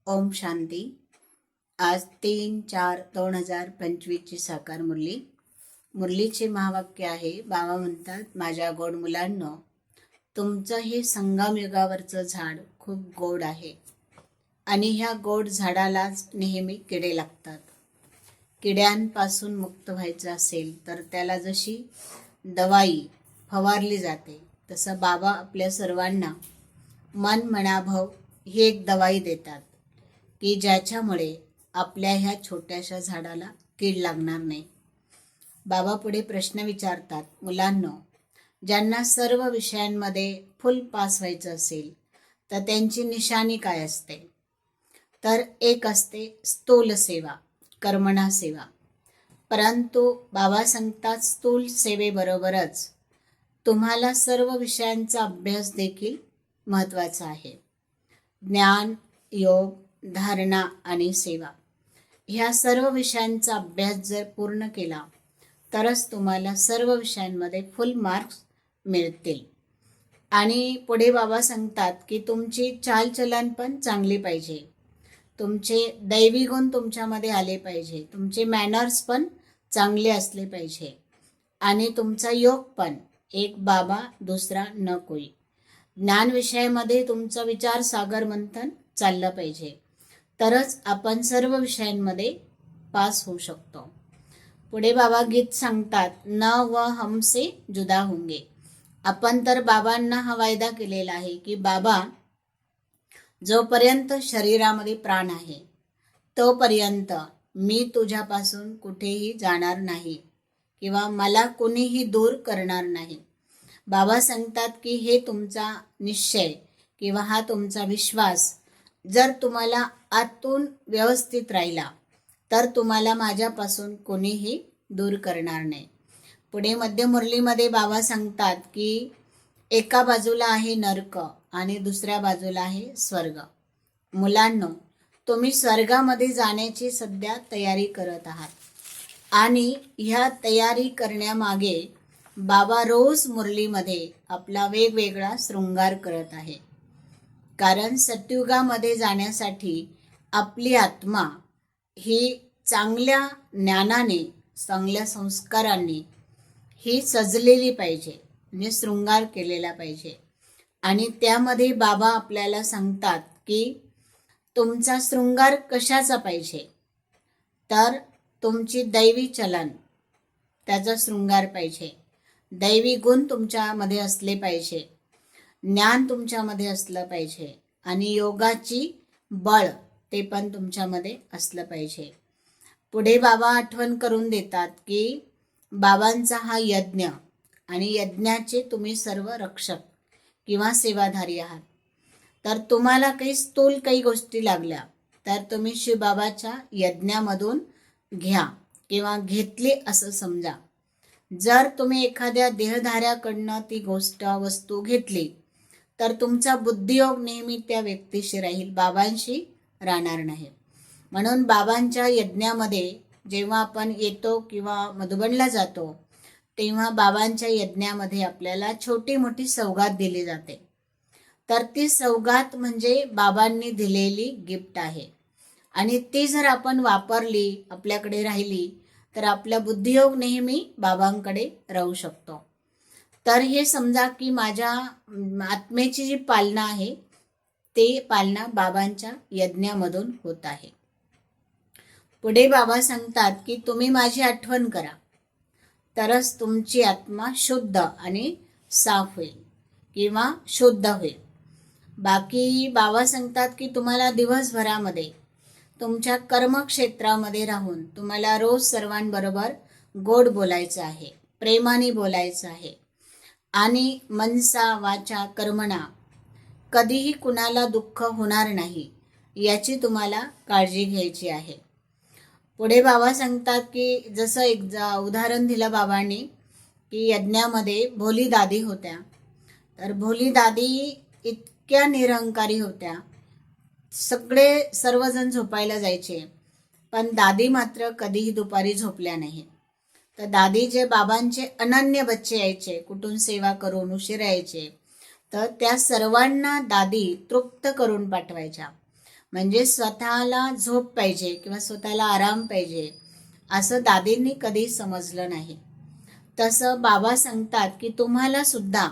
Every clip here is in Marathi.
ओम शांती. आज 3/4/2025 साकार मुरली. मुरलीचे महावाक्य आहे, बाबा म्हणतात, माझ्या गोड मुलांनो, तुमचं हे संगम युगावरचं झाड खूप गोड आहे आणि ह्या गोड झाडालाच नेहमी किडे लागतात. किड्यांपासून मुक्त व्हायचं असेल तर त्याला जशी दवाई फवारली जाते तसं बाबा आपल्या सर्वांना मन मनाभव ही एक दवाई देतात की ज्याच्यामुळे आपल्या ह्या छोट्याशा झाडाला कीड लागणार नाही. बाबा पुढे प्रश्न विचारतात, मुलांनो, ज्यांना सर्व विषयांमध्ये फुल पास व्हायचं असेल तर त्यांची निशाणी काय असते? तर एक असते स्थूल सेवा, कर्मणा सेवा. परंतु बाबा सांगतात, स्थूल सेवेबरोबरच तुम्हाला सर्व विषयांचा अभ्यास देखील महत्त्वाचा आहे. ज्ञान, योग, धारणा आणि सेवा ह्या सर्व विषयांचा अभ्यास जर पूर्ण केला तरच तुम्हाला सर्व विषयांमध्ये फुल मार्क्स मिळतील. आणि पुढे बाबा सांगतात की तुमची चालचलन पण चांगली पाहिजे, तुमचे दैवी गुण तुमच्यामध्ये आले पाहिजे, तुमचे मॅनर्स पण चांगले असले पाहिजे आणि तुमचा योग पण एक बाबा दुसरा न कोई. ज्ञान विषयामध्ये तुमचं विचार सागर मंथन चाललं पाहिजे, तरच आपण सर्व विषयांमध्ये पास होऊ शकतो. पुढे बाबा गीत सांगतात, न व हमसे जुदा होंगे. आपण तर बाबांना हा वायदा केलेला आहे की बाबा, जोपर्यंत शरीरामध्ये प्राण आहे तोपर्यंत मी तुझ्यापासून कुठेही जाणार नाही किंवा मला कोणीही दूर करणार नाही. बाबा सांगतात की हे तुमचा निश्चय किंवा हा तुमचा विश्वास जर तुम्हाला आतून व्यवस्थित राहिला तर तुम्हाला माझ्यापासून कोणीही दूर करणार नाही. पुढे मध्य मुरलीमध्ये बाबा सांगतात की एका बाजूला आहे नरक आणि दुसऱ्या बाजूला आहे स्वर्ग. मुलांनो, तुम्ही स्वर्गामध्ये जाण्याची सध्या तयारी करत आहात आणि ह्या तयारी करण्यामागे बाबा रोज मुरलीमध्ये आपला वेगवेगळा शृंगार करत आहे. कारण सत्युगामध्ये जाण्यासाठी आपली आत्मा ही चांगल्या ज्ञानाने, चांगल्या संस्कारांनी ही सजलेली पाहिजे, म्हणजे शृंगार केलेला पाहिजे. आणि त्यामध्ये बाबा आपल्याला सांगतात की तुमचा शृंगार कशाचा पाहिजे, तर तुमची दैवी चलन त्याचा शृंगार पाहिजे, दैवी गुण तुमच्यामध्ये असले पाहिजे, ज्ञान तुमच्यामध्ये असलं पाहिजे आणि योगाची बळ ते पण तुमच्यामध्ये असलं पाहिजे. पुढे बाबा आठवण करून देतात की बाबांचा हा यज्ञ आणि यज्ञाचे तुम्ही सर्व रक्षक किंवा सेवाधारी आहात. तर तुम्हाला काही स्थूल काही गोष्टी लागल्या तर तुम्ही शिवबाबाच्या यज्ञामधून घ्या किंवा घेतली असं समजा. जर तुम्ही एखाद्या देहधाऱ्याकडनं ती वस्तू घेतली तर तुमचा बुद्धियोग नेहमी त्या व्यक्तीशी राहील, बाबांशी राहणार नाही. म्हणून बाबांच्या यज्ञामध्ये जेव्हा आपण येतो किंवा मधुबनला जातो तेव्हा बाबांच्या यज्ञामध्ये आपल्याला छोटी मोठी सौगात दिली जाते. तर ती सौगात म्हणजे बाबांनी दिलेली गिफ्ट आहे आणि ती जर आपण वापरली, आपल्याकडे राहिली, तर आपला बुद्धियोग नेहमी बाबांकडे राहू शकतो. तर हे समजा की माझ्या आत्मेची जी पालना आहे ते पालना बाबांच्या यज्ञामधून होत आहे. पुढे बाबा सांगतात की तुम्ही माझी आठवण करा तरच तुमची आत्मा शुद्ध आणि साफ होईल किंवा शुद्ध होईल. बाकी बाबा सांगतात की तुम्हाला दिवसभरामध्ये तुमच्या कर्मक्षेत्रामध्ये राहून तुम्हाला रोज सर्वांबरोबर गोड बोलायचं आहे, प्रेमाने बोलायचं आहे आणि मनसा वाचा कर्मणा कधीही कुणाला दुःख होणार नाही याची तुम्हाला काळजी घ्यायची आहे. पुढे बाबा सांगतात की जसं एक उदाहरण दिलं बाबांनी की यज्ञामध्ये भोली दादी होत्या. तर भोली दादी इतक्या निरहंकारी होत्या, सर्वजण झोपायला जायचे पण दादी मात्र कधीही दुपारी झोपल्या नाही. तर दादी जे बाबांचे अनन्य बच्चे यायचे, कुठून सेवा करून उशीर यायचे, तर त्या सर्वांना दादी तृप्त करून पाठवायच्या. म्हणजे स्वतःला झोप पाहिजे किंवा स्वतःला आराम पाहिजे असं दादींनी कधी समजलं नाही. तसं बाबा सांगतात की तुम्हाला सुद्धा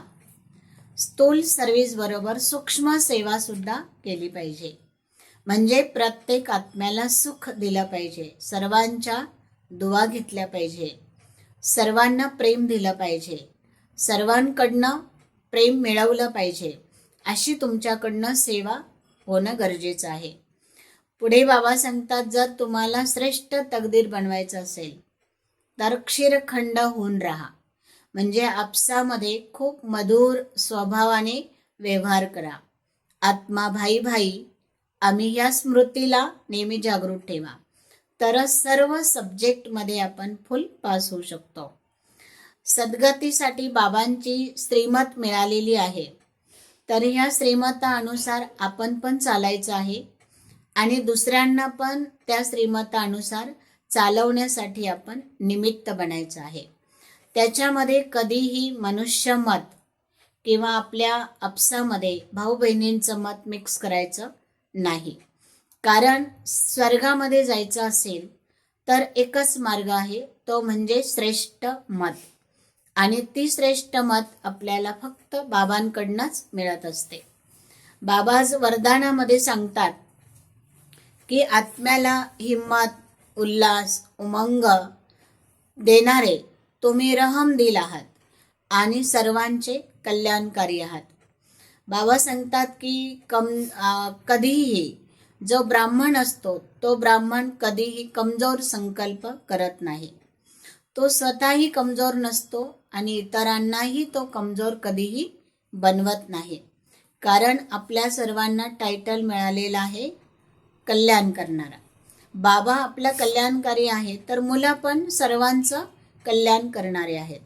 स्थूल सर्व्हिस बरोबर सूक्ष्म सेवा सुद्धा केली पाहिजे. म्हणजे प्रत्येक आत्म्याला सुख दिलं पाहिजे, सर्वांच्या दुआ घेतल्या पाहिजे, सर्वांना प्रेम दिलं पाहिजे, सर्वांकडनं प्रेम मिळवलं पाहिजे, अशी तुमच्याकडनं सेवा होणं गरजेचं आहे. पुढे बाबा सांगतात, जर तुम्हाला श्रेष्ठ तकदीर बनवायचं असेल तर क्षीरखंड होऊन राहा. म्हणजे आपसामध्ये खूप मधुर स्वभावाने व्यवहार करा. आत्मा भाई भाई आम्ही या स्मृतीला नेहमी जागृत ठेवा, तरच सर्व सब्जेक्टमध्ये आपण फुल पास होऊ शकतो. सद्गतीसाठी बाबांची श्रीमत मिळालेली आहे, तर ह्या श्रीमतानुसार आपण पण चालायचं आहे आणि दुसऱ्यांना पण त्या श्रीमतानुसार चालवण्यासाठी आपण निमित्त बनायचं आहे. त्याच्यामध्ये कधीही मनुष्यमत किंवा आपल्या आपसामध्ये भाऊ बहिणींचं मत मिक्स करायचं नाही. कारण स्वर्गामध्ये जायचं असेल तर एकच मार्ग आहे, तो म्हणजे श्रेष्ठ मत. आणि ती श्रेष्ठ मत आपल्याला फक्त बाबांकडनंच मिळत असते. बाबाज वरदानामध्ये सांगतात की आत्म्याला हिम्मत, उल्हास, उमंग देणारे तुम्ही रहमदिल आहात आणि सर्वांचे कल्याणकारी आहात. बाबा सांगतात की कधीही जो ब्राह्मण असतो तो ब्राह्मण कधीही कमजोर संकल्प करत नाही. तो स्वतःही कमजोर नसतो आणि इतरांनाही तो कमजोर कधीही बनवत नाही. कारण आपल्या सर्वांना टायटल मिळालेलं आहे कल्याण करणारा. बाबा आपला कल्याणकारी आहे, तर मुलं पण सर्वांचं कल्याण करणारे आहेत.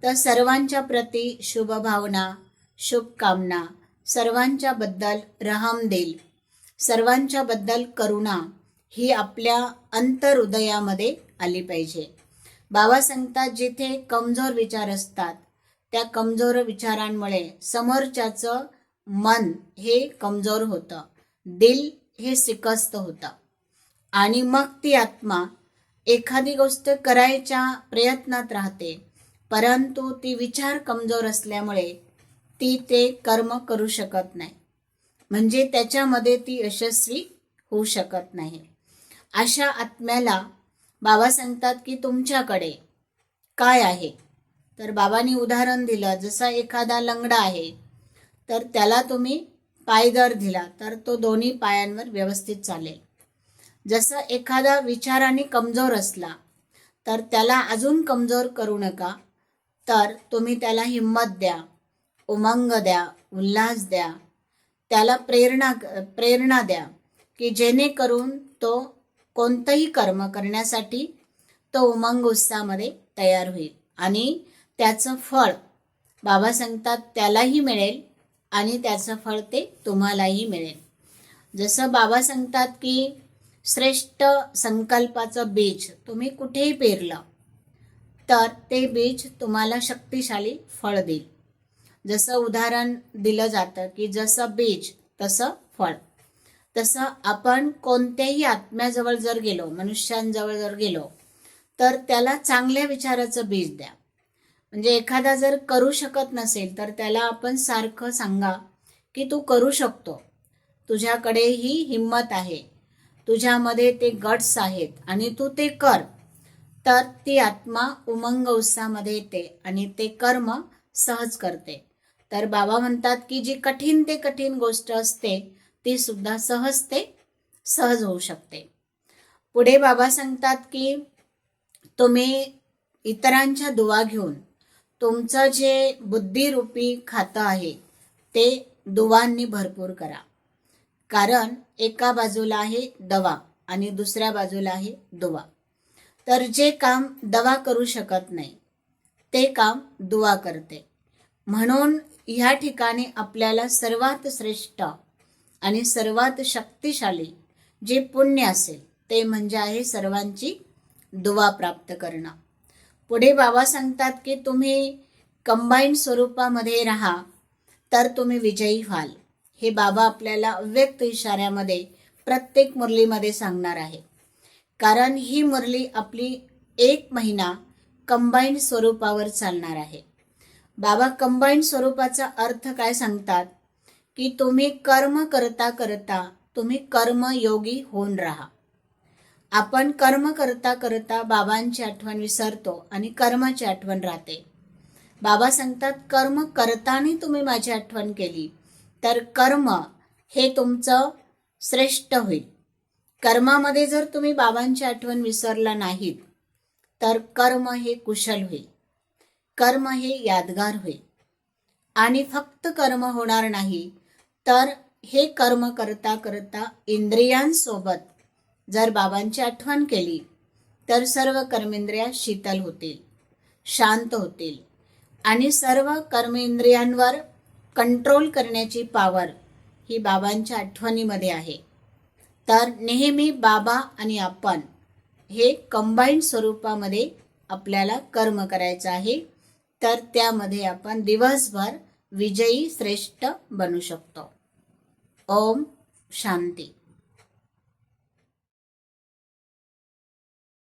तर सर्वांच्या प्रती शुभ भावना, शुभकामना, सर्वांच्या बद्दल रहमदिल, सर्वांच्या बद्दल करुणा ही आपल्या अंतर्हृदयामध्ये आली पाहिजे. बाबा सांगतात, जिथे कमजोर विचार असतात त्या कमजोर विचारांमुळे समोरच्याचं मन हे कमजोर होतं, दिल हे शिकस्त होतं आणि मग ती आत्मा एखादी गोष्ट करायच्या प्रयत्नात राहते, परंतु ती विचार कमजोर असल्यामुळे ती ते कर्म करू शकत नाही. म्हणजे त्याच्यामध्ये ती यशस्वी होऊ शकत नाही. अशा आत्म्याला बाबा सांगतात की तुमच्याकडे काय आहे. तर बाबांनी उदाहरण दिलं, जसा एखादा लंगडा आहे तर त्याला तुम्ही पाय जर दिला तर तो दोन्ही पायांवर व्यवस्थित चालेल. जसं एखादा विचाराने कमजोर असला तर त्याला अजून कमजोर करू नका, तर तुम्ही त्याला हिम्मत द्या, उमंग द्या, उल्हास द्या, त्याला प्रेरणा द्या की जेणेकरून तो कोणतंही कर्म करण्यासाठी तो उमंग उत्साहामध्ये तयार होईल आणि त्याचं फळ बाबा सांगतात त्यालाही मिळेल आणि त्याचं फळ ते तुम्हालाही मिळेल. जसं बाबा सांगतात की श्रेष्ठ संकल्पाचं बीज तुम्ही कुठेही पेरलं तर ते बीज तुम्हाला शक्तिशाली फळ देईल. जसं उदाहरण दिलं जातं की जसं बीज तसं फळ, तसं आपण कोणत्याही आत्म्याजवळ जर गेलो, मनुष्यांजवळ जर गेलो तर त्याला चांगल्या विचाराचं बीज द्या. म्हणजे एखादा जर करू शकत नसेल तर त्याला आपण सारखं सांगा की तू करू शकतो, तुझ्याकडेही हिम्मत आहे, तुझ्यामध्ये ते गट्स आहेत आणि तू ते कर. तर ती आत्मा उमंग उत्साहामध्ये येते आणि ते कर्म सहज करते. तर बाबा म्हणतात की जी कठीण ते कठीण गोष्ट असते ती सुद्धा सहज होऊ शकते. पुढे बाबा सांगतात की तुम्ही इतरांच्या दुवा घेऊन तुमचं जे बुद्धिरूपी खातं आहे ते दुवांनी भरपूर करा. कारण एका बाजूला आहे दवा आणि दुसऱ्या बाजूला आहे दुवा. तर जे काम दवा करू शकत नाही ते काम दुवा करते. म्हणून ह्या ठिकाणी आपल्याला सर्वात श्रेष्ठ आणि सर्वात शक्तिशाली जे पुण्य असेल ते म्हणजे आहे सर्वांची दुवा प्राप्त करणं. पुढे बाबा सांगतात की तुम्ही कंबाईन स्वरूपामध्ये राहा तर तुम्ही विजयी व्हाल. हे बाबा आपल्याला अव्यक्त इशाऱ्यामध्ये प्रत्येक मुरलीमध्ये सांगणार आहे. कारण ही मुरली आपली 1 महिना कंबाईंड स्वरूपावर चालणार आहे. बाबा कंबाईंड स्वरूपाचा अर्थ काय सांगतात की तुम्ही कर्म करता करता तुम्ही कर्मयोगी होऊन राहा. आपण कर्म करता करता बाबांची आठवण विसरतो आणि कर्माची आठवण राहते. बाबा सांगतात कर्म करताना तुम्ही माझी आठवण केली तर कर्म हे तुमचं श्रेष्ठ होईल. कर्मामध्ये जर तुम्ही बाबांची आठवण विसरला नाहीत तर कर्म हे कुशल होईल, कर्म हे यादगार होईल. आणि फक्त कर्म होणार नाही तर हे कर्म करता करता इंद्रियांसोबत जर बाबांची आठवण केली तर सर्व कर्मेंद्रिया शीतल होतील, शांत होतील आणि सर्व कर्मेंद्रियांवर कंट्रोल करण्याची पॉवर ही बाबांच्या आठवणीमध्ये आहे. तर नेहमी बाबा आणि आपण हे कंबाईंड स्वरूपामध्ये आपल्याला कर्म करायचं आहे. तर त्यामध्ये आपण दिवसभर विजयी श्रेष्ठ बनू शकतो. ओम शांती.